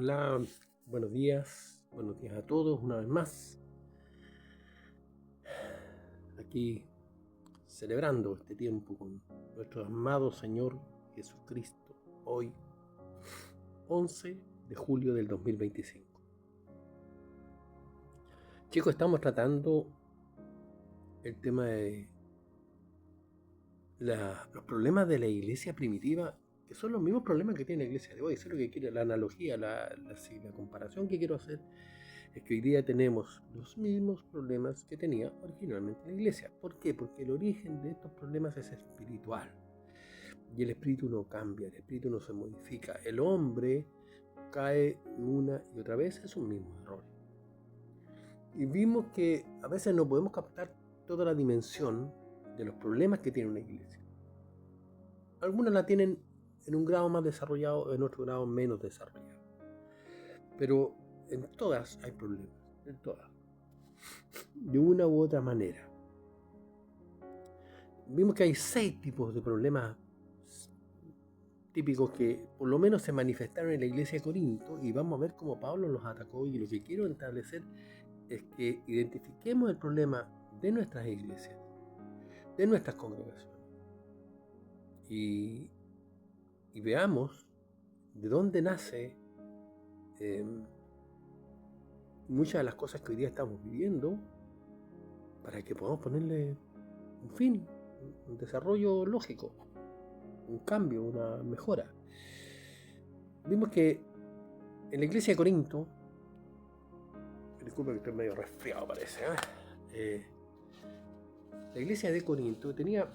Hola, buenos días a todos una vez más. Aquí celebrando este tiempo con nuestro amado Señor Jesucristo, hoy 11 de julio del 2025. Chicos, estamos tratando el tema de los problemas de la iglesia primitiva, que son los mismos problemas que tiene la iglesia de hoy. Eso es lo que quiero, la analogía, la comparación que quiero hacer. Es que hoy día tenemos los mismos problemas que tenía originalmente la iglesia. ¿Por qué? Porque el origen de estos problemas es espiritual. Y el espíritu no cambia, el espíritu no se modifica. El hombre cae una y otra vez en sus mismos errores. Y vimos que a veces no podemos captar toda la dimensión de los problemas que tiene una iglesia. Algunas la tienen en un grado más desarrollado, en otro grado menos desarrollado. Pero en todas hay problemas, en todas, de una u otra manera. Vimos que hay 6 tipos de problemas típicos que por lo menos se manifestaron en la iglesia de Corinto, y vamos a ver cómo Pablo los atacó. Y lo que quiero establecer es que identifiquemos el problema de nuestras iglesias, de nuestras congregaciones, y veamos de dónde nace muchas de las cosas que hoy día estamos viviendo, para que podamos ponerle un fin, un desarrollo lógico, un cambio, una mejora. Vimos que en la iglesia de Corinto, disculpa que estoy medio resfriado parece, la iglesia de Corinto tenía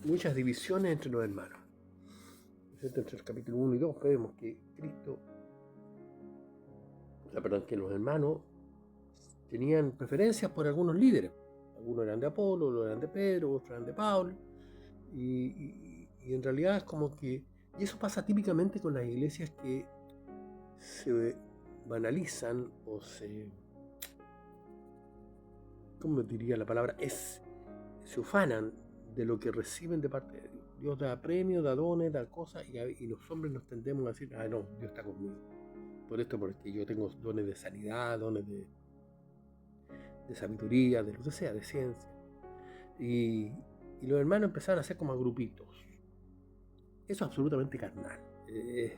muchas divisiones entre los hermanos. Entre el capítulo 1 y 2 vemos que que los hermanos tenían preferencias por algunos líderes. Algunos eran de Apolo, otros eran de Pedro, otros eran de Pablo. Y en realidad es como que... Y eso pasa típicamente con las iglesias que se banalizan o se... ¿Cómo diría la palabra? Se ufanan de lo que reciben de parte de Dios. Dios da premios, da dones, da cosas, y los hombres nos tendemos a decir, no, Dios está conmigo. Porque yo tengo dones de sanidad, dones de sabiduría, de lo que sea, de ciencia. Y los hermanos empezaron a hacer como grupitos. Eso es absolutamente carnal. Es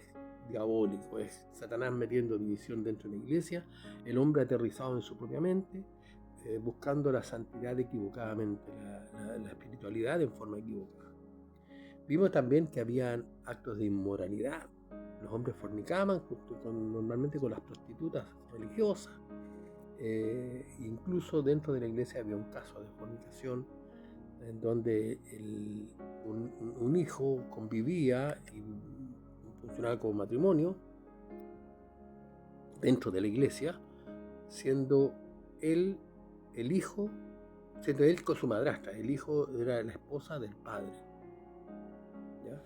diabólico. Es Satanás metiendo división dentro de la iglesia. El hombre aterrizado en su propia mente, buscando la santidad equivocadamente, la espiritualidad en forma equivocada. Vimos también que habían actos de inmoralidad. Los hombres fornicaban normalmente con las prostitutas religiosas. Incluso dentro de la iglesia había un caso de fornicación en donde un hijo convivía y funcionaba como matrimonio dentro de la iglesia, siendo él el hijo, siendo él con su madrastra. El hijo era la esposa del padre. ¿Ya?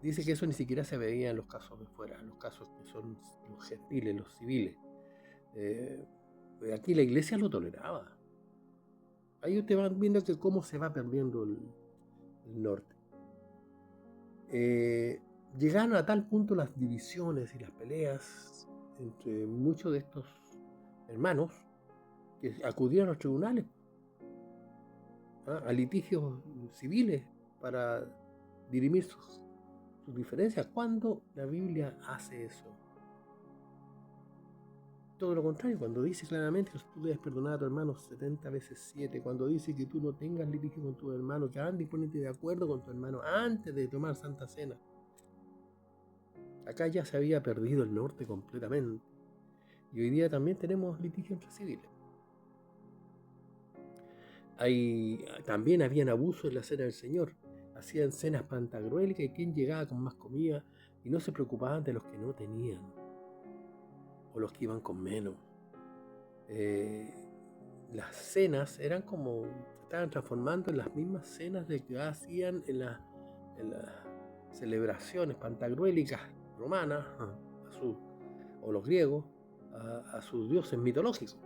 Dice que eso ni siquiera se veía en los casos de fuera, los casos que son los gentiles, los civiles. Aquí la iglesia lo toleraba. Ahí ustedes van viendo que cómo se va perdiendo el norte. Llegaron a tal punto las divisiones y las peleas entre muchos de estos hermanos que acudieron a los tribunales, a litigios civiles para dirimir sus diferencias. ¿Cuándo la Biblia hace eso? Todo lo contrario, cuando dice claramente que tú debes perdonar a tu hermano 70 veces 7, cuando dice que tú no tengas litigio con tu hermano, que antes ponete de acuerdo con tu hermano antes de tomar Santa Cena. Acá ya se había perdido el norte completamente. Y hoy día también tenemos litigios entre civiles. También habían abusos en la cena del Señor. Hacían cenas pantagruélicas y quien llegaba con más comida, y no se preocupaban de los que no tenían o los que iban con menos. Las cenas eran como, se estaban transformando en las mismas cenas de que hacían en las celebraciones pantagruélicas romanas, o los griegos, a sus dioses mitológicos.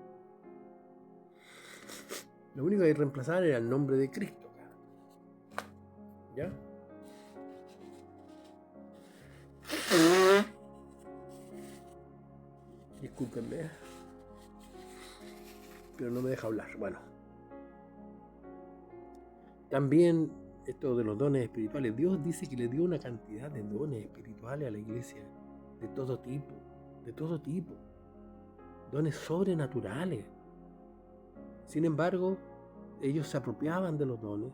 Lo único que reemplazaban era el nombre de Cristo. ¿Ya? Discúlpenme, pero no me deja hablar. Bueno, también esto de los dones espirituales. Dios dice que le dio una cantidad de dones espirituales a la iglesia, de todo tipo, dones sobrenaturales. Sin embargo, ellos se apropiaban de los dones,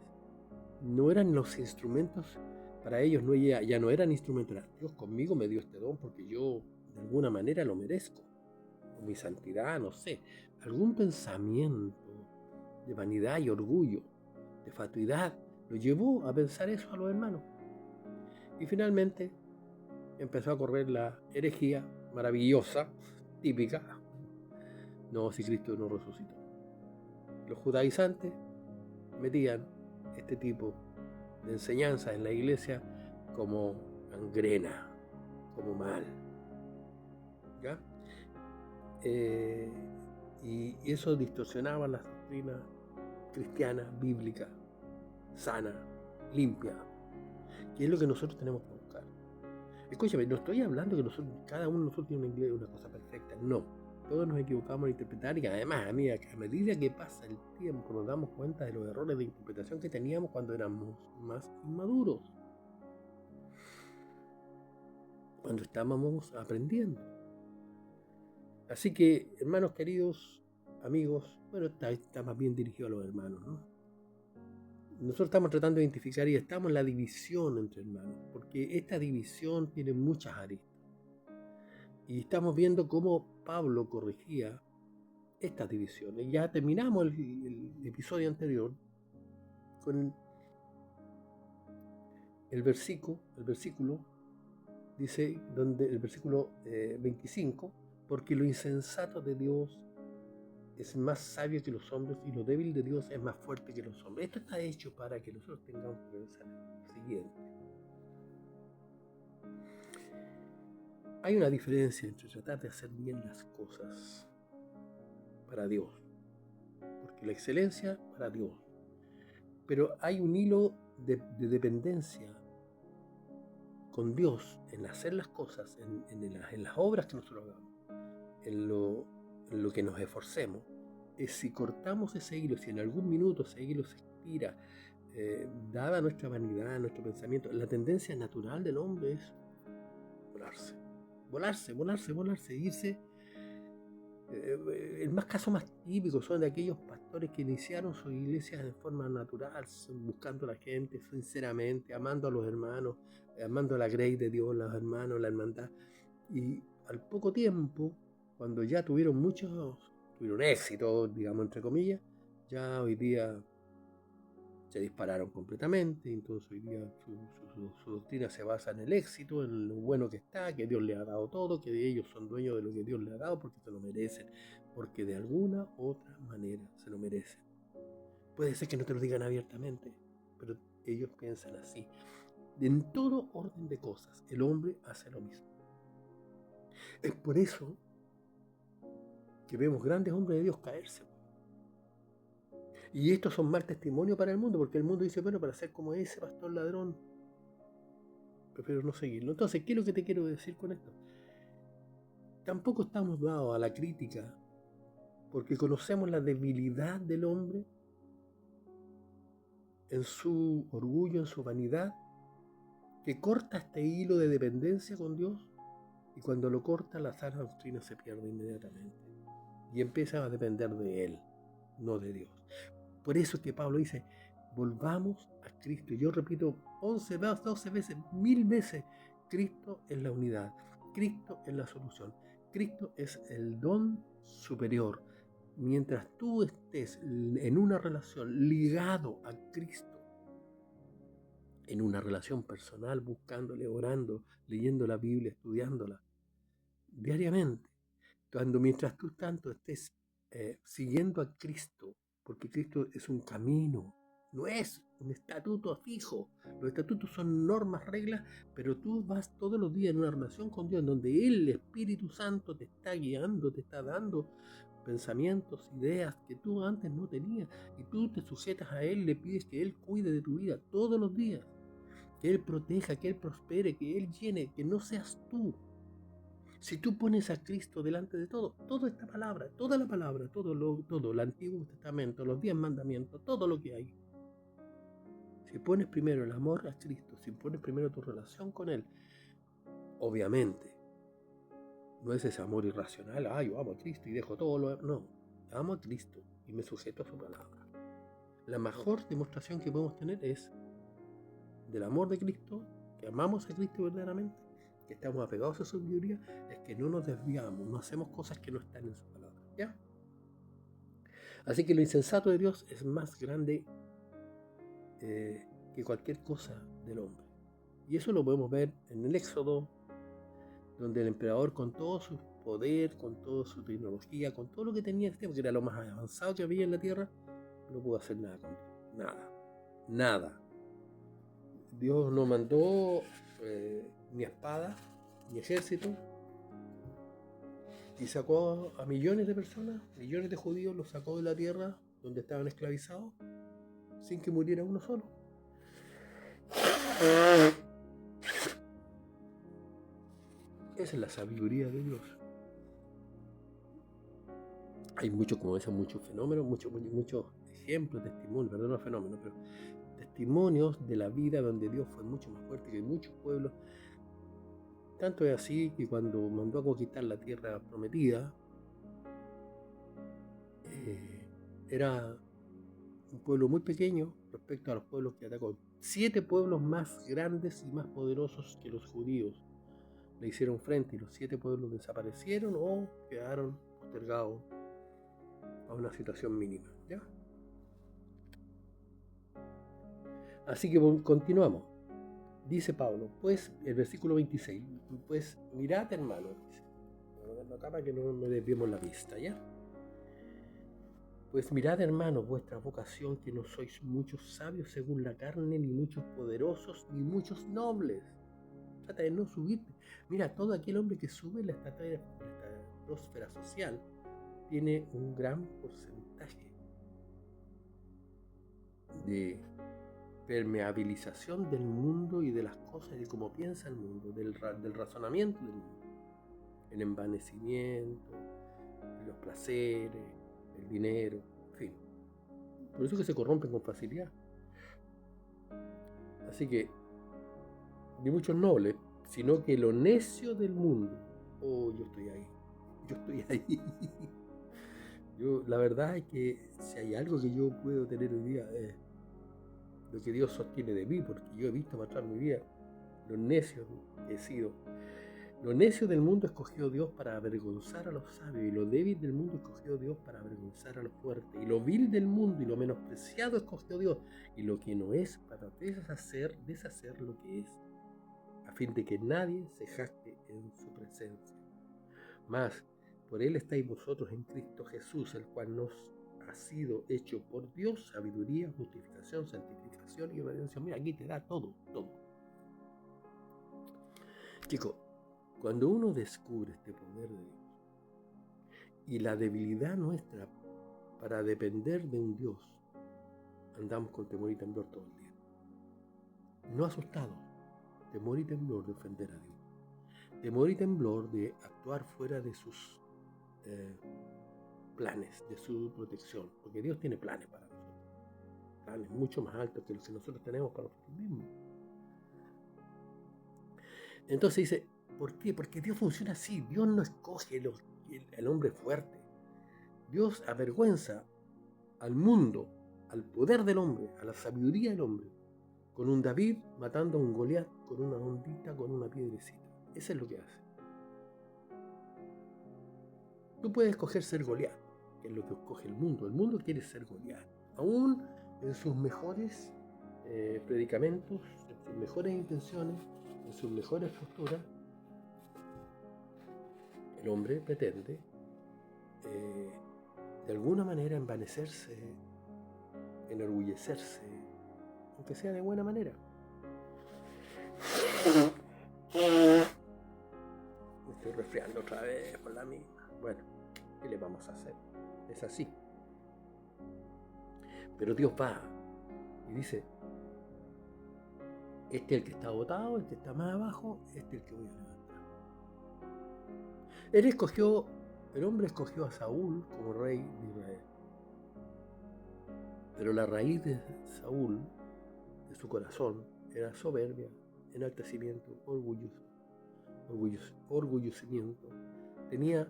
no eran los instrumentos, para ellos ya no eran instrumentos. Dios conmigo me dio este don porque yo de alguna manera lo merezco, o mi santidad, no sé, algún pensamiento de vanidad y orgullo, de fatuidad, lo llevó a pensar eso a los hermanos. Y finalmente empezó a correr la herejía maravillosa, típica: no, si Cristo no resucitó. Los judaizantes metían este tipo de enseñanza en la iglesia como gangrena, como mal, ¿ya? Y eso distorsionaba la doctrina cristiana, bíblica, sana, limpia, que es lo que nosotros tenemos que buscar. Escúchame, no estoy hablando que cada uno de nosotros tiene una cosa perfecta, no. Todos nos equivocamos al interpretar, y además, a medida que pasa el tiempo nos damos cuenta de los errores de interpretación que teníamos cuando éramos más inmaduros, cuando estábamos aprendiendo. Así que, hermanos queridos, amigos, bueno, está más bien dirigido a los hermanos, ¿no? Nosotros estamos tratando de identificar y estamos en la división entre hermanos, porque esta división tiene muchas aristas. Y estamos viendo cómo Pablo corregía estas divisiones. Ya terminamos el episodio anterior con el versículo dice, el versículo 25, porque lo insensato de Dios es más sabio que los hombres y lo débil de Dios es más fuerte que los hombres. Esto está hecho para que nosotros tengamos que pensar lo siguiente. Hay una diferencia entre tratar de hacer bien las cosas para Dios, porque la excelencia para Dios, pero hay un hilo de dependencia con Dios en hacer las cosas, en las obras que nosotros hagamos, en lo que nos esforcemos. Es si cortamos ese hilo, si en algún minuto ese hilo se expira, dada nuestra vanidad, nuestro pensamiento, la tendencia natural del hombre es volarse, irse. El caso más típico son de aquellos pastores que iniciaron sus iglesias de forma natural, buscando a la gente sinceramente, amando a los hermanos, amando la grey de Dios, los hermanos, la hermandad. Y al poco tiempo, cuando ya tuvieron éxito, digamos entre comillas, ya hoy día se dispararon completamente. Entonces hoy día su doctrina se basa en el éxito, en lo bueno que está, que Dios les ha dado todo, que ellos son dueños de lo que Dios les ha dado porque se lo merecen, porque de alguna u otra manera se lo merecen. Puede ser que no te lo digan abiertamente, pero ellos piensan así. En todo orden de cosas, el hombre hace lo mismo. Es por eso que vemos grandes hombres de Dios caerse. Y estos son mal testimonio para el mundo, porque el mundo dice, bueno, para ser como ese pastor ladrón, prefiero no seguirlo. Entonces, ¿qué es lo que te quiero decir con esto? Tampoco estamos dados a la crítica, porque conocemos la debilidad del hombre en su orgullo, en su vanidad, que corta este hilo de dependencia con Dios, y cuando lo corta, la sana doctrina se pierde inmediatamente y empieza a depender de él, no de Dios. Por eso es que Pablo dice, volvamos a Cristo. Yo repito 11, 12 veces, 1000 veces, Cristo es la unidad, Cristo es la solución, Cristo es el don superior. Mientras tú estés en una relación ligado a Cristo, en una relación personal, buscándole, orando, leyendo la Biblia, estudiándola diariamente, mientras tú tanto estés siguiendo a Cristo, porque Cristo es un camino, no es un estatuto fijo. Los estatutos son normas, reglas, pero tú vas todos los días en una relación con Dios, en donde Él, el Espíritu Santo, te está guiando, te está dando pensamientos, ideas que tú antes no tenías, y tú te sujetas a Él, le pides que Él cuide de tu vida todos los días, que Él proteja, que Él prospere, que Él llene, que no seas tú. Si tú pones a Cristo delante de todo, toda esta palabra, toda la palabra, todo el Antiguo Testamento, los 10 mandamientos, todo lo que hay. Si pones primero el amor a Cristo, si pones primero tu relación con Él, obviamente, no es ese amor irracional, yo amo a Cristo y dejo todo lo... No, amo a Cristo y me sujeto a su palabra. La mejor demostración que podemos tener es del amor de Cristo, que amamos a Cristo verdaderamente, que estamos apegados a su sabiduría, es que no nos desviamos, no hacemos cosas que no están en su palabra, ¿ya? Así que lo insensato de Dios es más grande que cualquier cosa del hombre. Y eso lo podemos ver en el Éxodo, donde el emperador, con todo su poder, con toda su tecnología, con todo lo que tenía este, porque era lo más avanzado que había en la tierra, no pudo hacer nada con Dios. Nada. Dios no mandó ni espada, ni ejército, y sacó a millones de personas, millones de judíos, los sacó de la tierra donde estaban esclavizados, sin que muriera uno solo. Esa es la sabiduría de Dios. Hay muchos, como dicen, muchos fenómenos, muchos ejemplos, testimonios, perdón, no fenómenos, pero testimonios de la vida donde Dios fue mucho más fuerte que muchos pueblos. Tanto es así que cuando mandó a conquistar la tierra prometida, era un pueblo muy pequeño respecto a los pueblos que atacó. 7 pueblos más grandes y más poderosos que los judíos le hicieron frente, y los 7 pueblos desaparecieron o quedaron postergados a una situación mínima, ¿ya? Así que continuamos. Dice Pablo, pues, el versículo 26, pues mirad, hermano, dice, acá para que no me desviemos la vista, ¿ya? Pues mirad, hermanos, vuestra vocación, que no sois muchos sabios según la carne, ni muchos poderosos, ni muchos nobles. Trata de no subirte. Mira, todo aquel hombre que sube la estratosfera social tiene un gran porcentaje de permeabilización del mundo y de las cosas y de cómo piensa el mundo, del razonamiento del mundo, el envanecimiento, los placeres, el dinero, en fin. Por eso que se corrompen con facilidad. Así que, ni muchos nobles, sino que lo necio del mundo. Yo estoy ahí. La verdad es que si hay algo que yo puedo tener hoy día es lo que Dios sostiene de mí, porque yo he visto pasar mi vida, lo necio que he sido. Lo necio del mundo escogió Dios para avergonzar a los sabios, y lo débil del mundo escogió Dios para avergonzar a los fuertes, y lo vil del mundo y lo menospreciado escogió Dios, y lo que no es para deshacer lo que es, a fin de que nadie se jacte en su presencia. Mas por Él estáis vosotros en Cristo Jesús, el cual nos ha sido hecho por Dios sabiduría, justificación, santificación y obediencia. Mira, aquí te da todo. Chicos, cuando uno descubre este poder de Dios y la debilidad nuestra para depender de un Dios, andamos con temor y temblor todo el día. No asustados, temor y temblor de ofender a Dios. Temor y temblor de actuar fuera de sus planes, de su protección, porque Dios tiene planes para nosotros, planes mucho más altos que los que nosotros tenemos para nosotros mismos. Entonces dice, ¿por qué? Porque Dios funciona así. Dios no escoge el hombre fuerte. Dios avergüenza al mundo, al poder del hombre, a la sabiduría del hombre, con un David matando a un Goliat con una ondita, con una piedrecita. Eso es lo que hace. Tú puedes escoger ser Goliat, que es lo que escoge el mundo. El mundo quiere ser Goliat. Aún en sus mejores predicamentos, en sus mejores intenciones, en sus mejores posturas, el hombre pretende de alguna manera envanecerse, enorgullecerse, aunque sea de buena manera. Me estoy resfriando otra vez por la misma. Bueno, ¿qué le vamos a hacer? Es así. Pero Dios va y dice, Este es el que está botado, este está más abajo, este es el que voy a levantar. El hombre escogió a Saúl como rey de Israel. Pero la raíz de Saúl, de su corazón, era soberbia, enaltecimiento, orgullecimiento. Tenía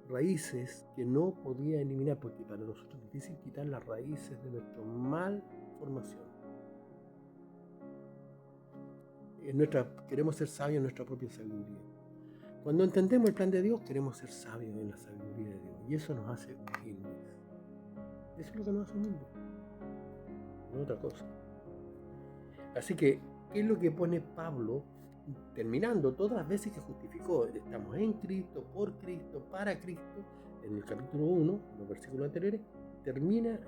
raíces que no podía eliminar, porque para nosotros es difícil quitar las raíces de nuestra malformación. Queremos ser sabios en nuestra propia sabiduría. Cuando entendemos el plan de Dios, queremos ser sabios en la sabiduría de Dios. Y eso nos hace humildes. Eso es lo que nos hace humildes. No otra cosa. Así que, ¿qué es lo que pone Pablo? Terminando todas las veces que justificó, estamos en Cristo, por Cristo, para Cristo, en el capítulo 1, en los versículos anteriores, termina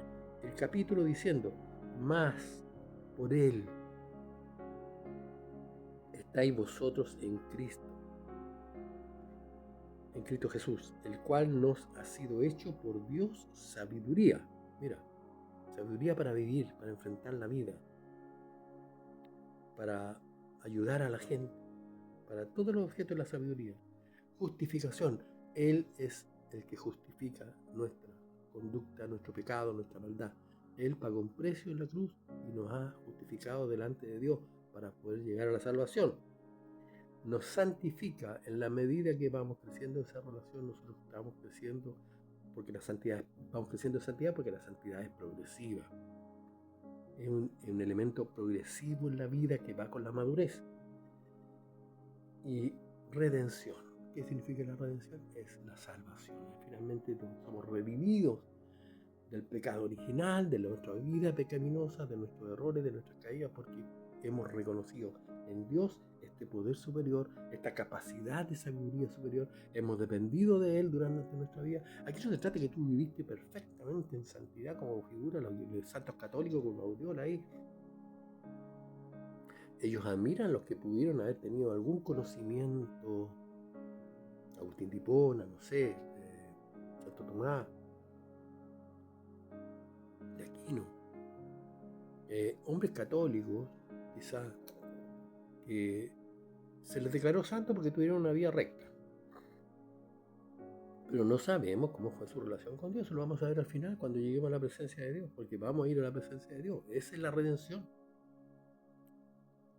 el capítulo diciendo, más por Él estáis vosotros en Cristo Jesús, el cual nos ha sido hecho por Dios sabiduría. Mira, sabiduría para vivir, para enfrentar la vida, para ayudar a la gente, para todos los objetos de la sabiduría. Justificación, Él es el que justifica nuestra conducta, nuestro pecado, nuestra maldad. Él pagó un precio en la cruz y nos ha justificado delante de Dios para poder llegar a la salvación. Nos santifica en la medida que vamos creciendo en esa relación. Nosotros estamos creciendo porque vamos creciendo en santidad porque la santidad es progresiva. Es un elemento progresivo en la vida que va con la madurez. Y redención. ¿Qué significa la redención? Es la salvación. Finalmente somos redimidos del pecado original, de nuestra vida pecaminosa, de nuestros errores, de nuestras caídas, porque hemos reconocido en Dios este poder superior, esta capacidad de sabiduría superior, hemos dependido de Él durante nuestra vida. Aquí no se trata de que tú viviste perfectamente en santidad, como figura los santos católicos con aureola ahí. Ellos admiran los que pudieron haber tenido algún conocimiento, Agustín de Hipona, no sé, Santo Tomás, de Aquino, hombres católicos, quizás, que se les declaró santo porque tuvieron una vida recta. Pero no sabemos cómo fue su relación con Dios. Eso lo vamos a ver al final cuando lleguemos a la presencia de Dios, porque vamos a ir a la presencia de Dios. Esa es la redención.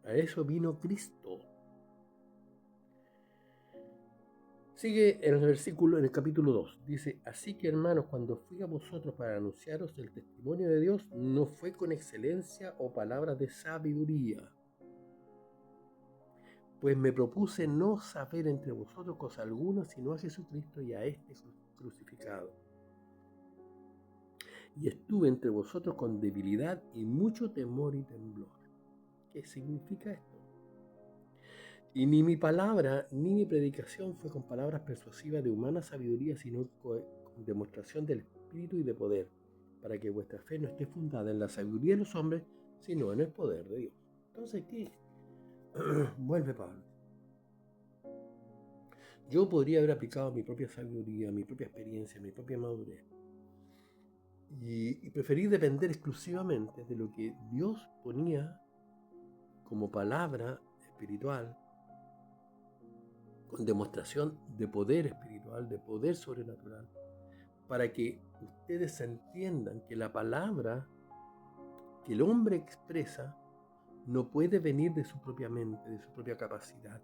A eso vino Cristo. Sigue en el capítulo 2. Dice, así que hermanos, cuando fui a vosotros para anunciaros el testimonio de Dios, no fue con excelencia o palabras de sabiduría, pues me propuse no saber entre vosotros cosa alguna, sino a Jesucristo y a este crucificado. Y estuve entre vosotros con debilidad y mucho temor y temblor. ¿Qué significa esto? Y ni mi palabra ni mi predicación fue con palabras persuasivas de humana sabiduría, sino con demostración del Espíritu y de poder, para que vuestra fe no esté fundada en la sabiduría de los hombres, sino en el poder de Dios. Entonces, ¿qué? Vuelve Pablo. Yo podría haber aplicado mi propia sabiduría, mi propia experiencia, mi propia madurez, y preferí depender exclusivamente de lo que Dios ponía como palabra espiritual, con demostración de poder espiritual, de poder sobrenatural, para que ustedes entiendan que la palabra que el hombre expresa no puede venir de su propia mente, de su propia capacidad.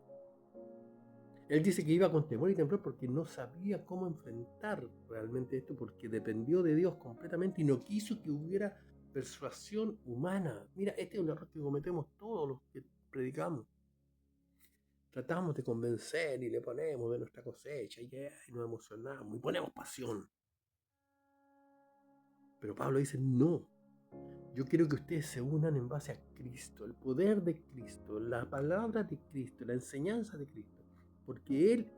Él dice que iba con temor y temblor porque no sabía cómo enfrentar realmente esto, porque dependió de Dios completamente y no quiso que hubiera persuasión humana. Mira, este es un error que cometemos todos los que predicamos. Tratamos de convencer y le ponemos de nuestra cosecha y nos emocionamos y ponemos pasión. Pero Pablo dice, no, yo quiero que ustedes se unan en base a Cristo, el poder de Cristo, la palabra de Cristo, la enseñanza de Cristo, porque Él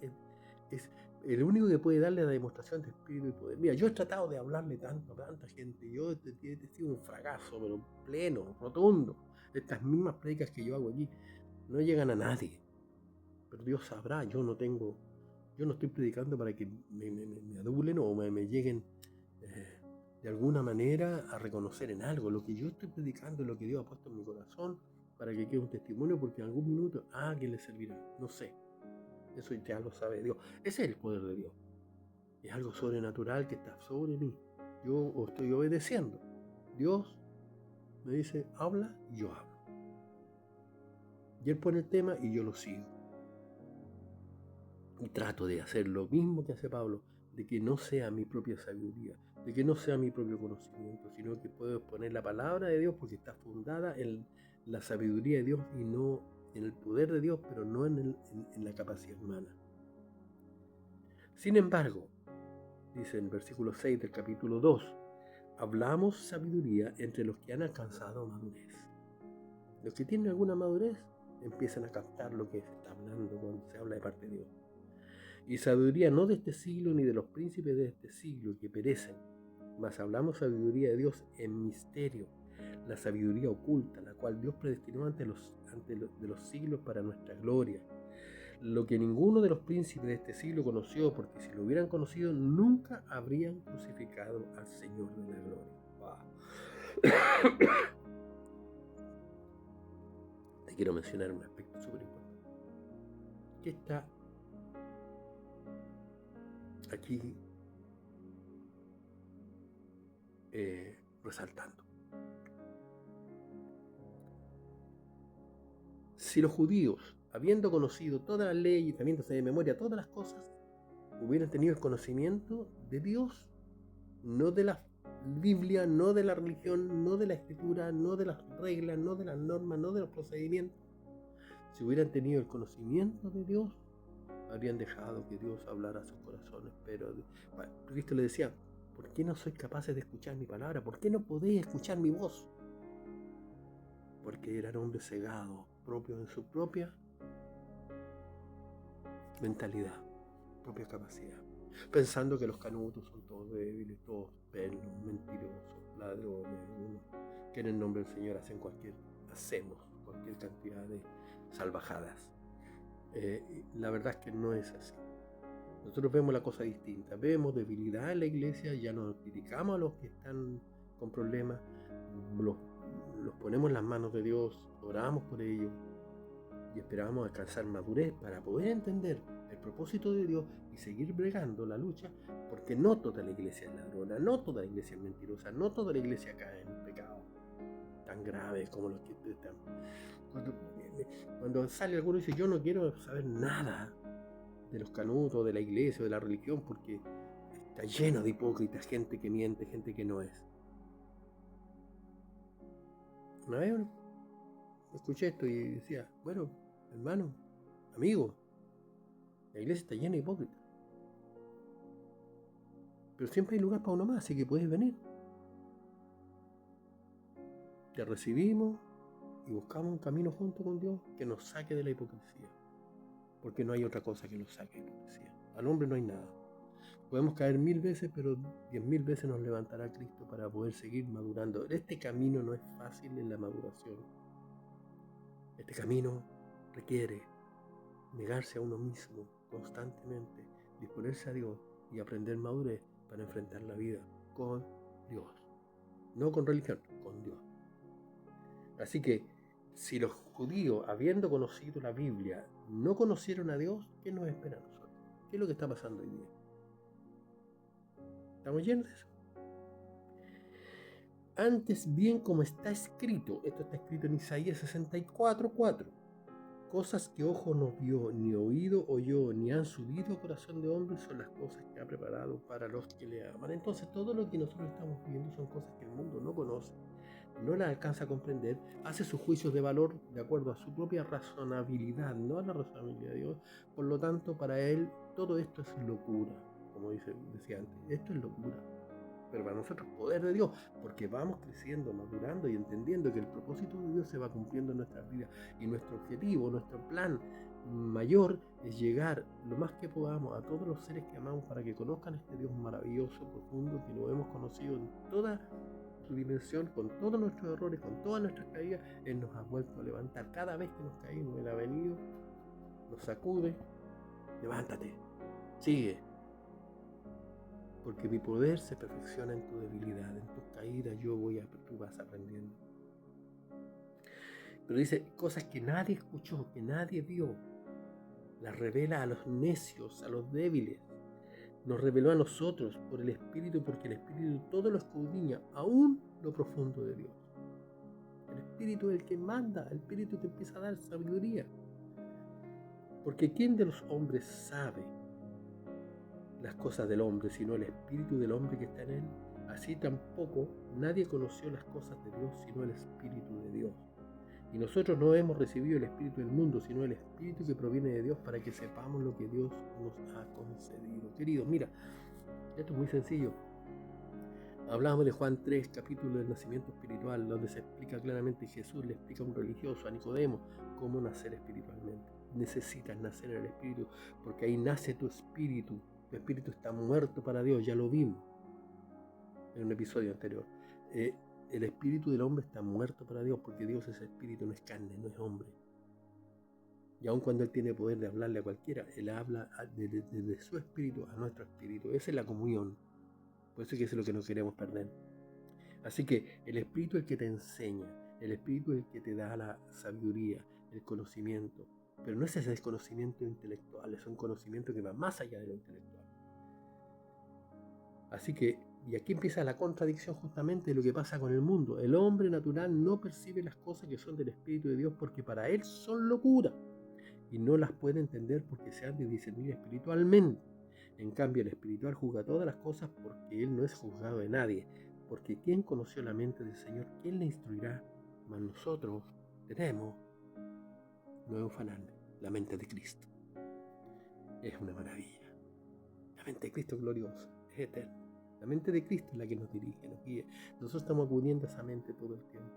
es el único que puede darle la demostración de espíritu y poder. Mira, yo he tratado de hablarle tanto a tanta gente, yo he sido un fracaso, pero pleno, rotundo. Estas mismas predicas que yo hago aquí no llegan a nadie, pero Dios sabrá, yo no estoy predicando para que me adulen o me lleguen de alguna manera a reconocer en algo. Lo que yo estoy predicando es lo que Dios ha puesto en mi corazón para que quede un testimonio, porque en algún minuto a alguien le servirá. No sé. Eso ya lo sabe Dios. Ese es el poder de Dios. Es algo sobrenatural que está sobre mí. Yo estoy obedeciendo. Dios me dice, habla, y yo hablo. Y Él pone el tema y yo lo sigo. Y trato de hacer lo mismo que hace Pablo, de que no sea mi propia sabiduría, de que no sea mi propio conocimiento, sino que puedo exponer la palabra de Dios porque está fundada en la sabiduría de Dios y no en el poder de Dios, pero no en la capacidad humana. Sin embargo, dice en versículo 6 del capítulo 2, hablamos sabiduría entre los que han alcanzado madurez. Los que tienen alguna madurez empiezan a captar lo que se está hablando cuando se habla de parte de Dios. Y sabiduría no de este siglo ni de los príncipes de este siglo que perecen, mas hablamos sabiduría de Dios en misterio, la sabiduría oculta, la cual Dios predestinó ante los siglos para nuestra gloria. Lo que ninguno de los príncipes de este siglo conoció, porque si lo hubieran conocido nunca habrían crucificado al Señor de la gloria. Wow. Te quiero mencionar un aspecto súper importante que está aquí resaltando. Si los judíos, habiendo conocido toda la ley y sabiéndose de memoria todas las cosas, hubieran tenido el conocimiento de Dios, no de la Biblia, no de la religión, no de la escritura, no de las reglas, no de las normas, no de los procedimientos, si hubieran tenido el conocimiento de Dios, habrían dejado que Dios hablara a sus corazones. Pero Cristo le decía, ¿por qué no sois capaces de escuchar mi palabra? ¿Por qué no podéis escuchar mi voz? Porque eran hombres cegados, propios de su propia mentalidad, propia capacidad, pensando que los canutos son todos débiles, todos pernos, mentirosos, ladrones, que en el nombre del Señor hacemos cualquier cantidad de salvajadas. La verdad es que no es así. Nosotros vemos la cosa distinta, vemos debilidad en la iglesia, ya nos criticamos a los que están con problemas, los ponemos en las manos de Dios, oramos por ellos y esperamos alcanzar madurez para poder entender el propósito de Dios y seguir bregando la lucha, porque no toda la iglesia es ladrona, no toda la iglesia es mentirosa, no toda la iglesia cae en pecado tan graves como los que están. Cuando sale alguno y dice, yo no quiero saber nada de los canutos, de la iglesia, de la religión, porque está lleno de hipócritas, gente que miente, gente que no es. Una vez escuché esto y decía, bueno, hermano, amigo, la iglesia está llena de hipócritas, pero siempre hay lugar para uno más, así que puedes venir. Te recibimos y buscamos un camino junto con Dios que nos saque de la hipocresía, porque no hay otra cosa que nos saque de la hipocresía. Al hombre no hay nada. Podemos caer 1000 veces, pero 10.000 veces nos levantará Cristo para poder seguir madurando. Este camino no es fácil en la maduración. Este camino requiere negarse a uno mismo constantemente, disponerse a Dios y aprender madurez para enfrentar la vida con Dios. No con religión, con Dios. Así que, si los judíos, habiendo conocido la Biblia, no conocieron a Dios, ¿qué nos espera a nosotros? ¿Qué es lo que está pasando hoy día? ¿Estamos llenos de eso? Antes bien, como está escrito, esto está escrito en Isaías 64:4, cosas que ojo no vio, ni oído oyó, ni han subido a corazón de hombre, son las cosas que ha preparado para los que le aman. Entonces, todo lo que nosotros estamos viendo son cosas que el mundo no conoce, no las alcanza a comprender, hace sus juicios de valor de acuerdo a su propia razonabilidad, no a la razonabilidad de Dios. Por lo tanto, para él, todo esto es locura, como decía antes, esto es locura. Pero para nosotros poder de Dios, porque vamos creciendo, madurando y entendiendo que el propósito de Dios se va cumpliendo en nuestras vidas y nuestro objetivo, nuestro plan mayor es llegar lo más que podamos a todos los seres que amamos para que conozcan este Dios maravilloso, profundo, que lo hemos conocido en toda su dimensión, con todos nuestros errores, con todas nuestras caídas. Él nos ha vuelto a levantar cada vez que nos caímos. Él ha venido, nos sacude, levántate, sigue. Porque mi poder se perfecciona en tu debilidad, en tus caídas tú vas aprendiendo. Pero dice cosas que nadie escuchó, que nadie vio. Las revela a los necios, a los débiles. Nos reveló a nosotros por el Espíritu, porque el Espíritu todo lo escudriña, aún lo profundo de Dios. El Espíritu es el que manda, el Espíritu te empieza a dar sabiduría. Porque ¿quién de los hombres sabe las cosas del hombre, sino el Espíritu del hombre que está en él? Así tampoco nadie conoció las cosas de Dios, sino el Espíritu de Dios. Y nosotros no hemos recibido el Espíritu del mundo, sino el Espíritu que proviene de Dios, para que sepamos lo que Dios nos ha concedido. Queridos, mira, esto es muy sencillo. Hablamos de Juan 3, capítulo del nacimiento espiritual, donde se explica claramente, Jesús le explica a un religioso, a Nicodemo, cómo nacer espiritualmente. Necesitas nacer en el Espíritu, porque ahí nace tu espíritu. Tu espíritu está muerto para Dios, ya lo vimos en un episodio anterior. El espíritu del hombre está muerto para Dios, porque Dios es espíritu, no es carne, no es hombre. Y aun cuando Él tiene poder de hablarle a cualquiera, Él habla desde su espíritu a nuestro espíritu. Esa es la comunión. Por eso es que eso es lo que no queremos perder. Así que el Espíritu es el que te enseña, el Espíritu es el que te da la sabiduría, el conocimiento. Pero no es ese conocimiento intelectual, es un conocimiento que va más allá de lo intelectual. Así que, y aquí empieza la contradicción justamente de lo que pasa con el mundo. El hombre natural no percibe las cosas que son del Espíritu de Dios, porque para él son locura y no las puede entender porque se han de discernir espiritualmente. En cambio, el espiritual juzga todas las cosas, porque él no es juzgado de nadie. Porque ¿quién conoció la mente del Señor? ¿Quién le instruirá? Mas nosotros tenemos nuevo fanal, la mente de Cristo. Es una maravilla. La mente de Cristo es gloriosa, es eterna. La mente de Cristo es la que nos dirige, nos guía. Nosotros estamos acudiendo a esa mente todo el tiempo.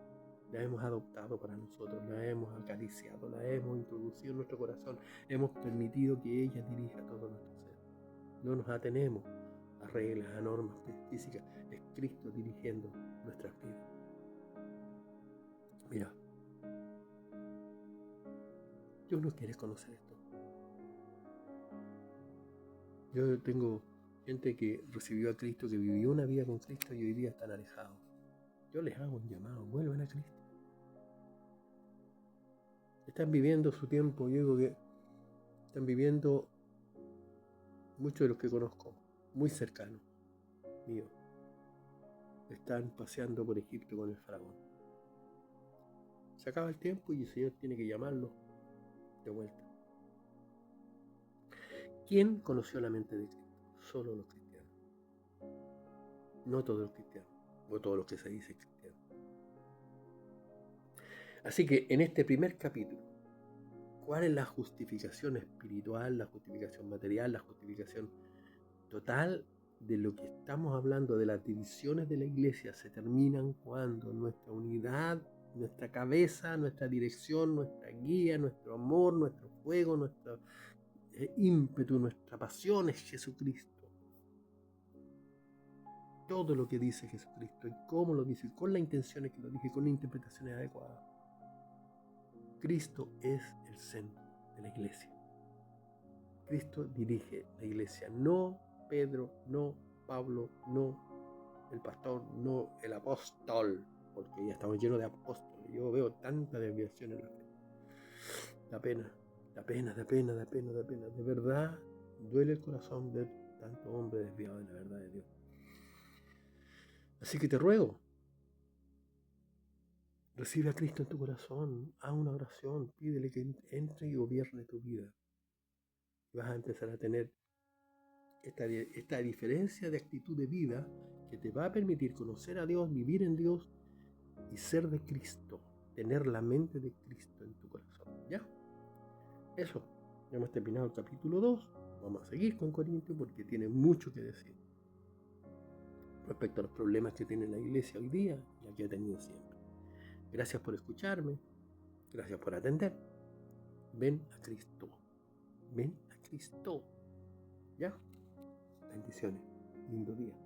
La hemos adoptado para nosotros, la hemos acariciado, la hemos introducido en nuestro corazón. Hemos permitido que ella dirija todo nuestro ser. No nos atenemos a reglas, a normas físicas. Es Cristo dirigiendo nuestras vidas. Mira, Dios no quiere conocer esto. Yo tengo gente que recibió a Cristo, que vivió una vida con Cristo y hoy día están alejados. Yo les hago un llamado, vuelvan a Cristo. Están viviendo su tiempo, yo digo que están viviendo muchos de los que conozco, muy cercanos míos. Están paseando por Egipto con el faraón. Se acaba el tiempo y el Señor tiene que llamarlos de vuelta. ¿Quién conoció la mente de Cristo? Solo los cristianos. No todos los cristianos, o todos los que se dicen cristianos. Así que en este primer capítulo, ¿cuál es la justificación espiritual, la justificación material, la justificación total de lo que estamos hablando? De las divisiones de la iglesia se terminan cuando nuestra unidad, nuestra cabeza, nuestra dirección, nuestra guía, nuestro amor, nuestro fuego, nuestro ímpetu, nuestra pasión es Jesucristo. Todo lo que dice Jesucristo y cómo lo dice, con las intenciones que lo dice, con las interpretaciones adecuadas. Cristo es el centro de la iglesia. Cristo dirige la iglesia, no Pedro, no Pablo, no el pastor, no el apóstol, porque ya estamos llenos de apóstoles. Yo veo tanta desviación en la fe. Da pena. De verdad, duele el corazón ver tanto hombre desviado de la verdad de Dios. Así que te ruego, recibe a Cristo en tu corazón, haz una oración, pídele que entre y gobierne tu vida. Vas a empezar a tener esta diferencia de actitud de vida que te va a permitir conocer a Dios, vivir en Dios y ser de Cristo, tener la mente de Cristo en tu corazón. ¿Ya? Eso, ya hemos terminado el capítulo 2, vamos a seguir con Corintios porque tiene mucho que decir respecto a los problemas que tiene la iglesia hoy día y que ha tenido siempre. Gracias por escucharme, gracias por atender. Ven a Cristo, ven a Cristo. ¿Ya? Bendiciones, lindo día.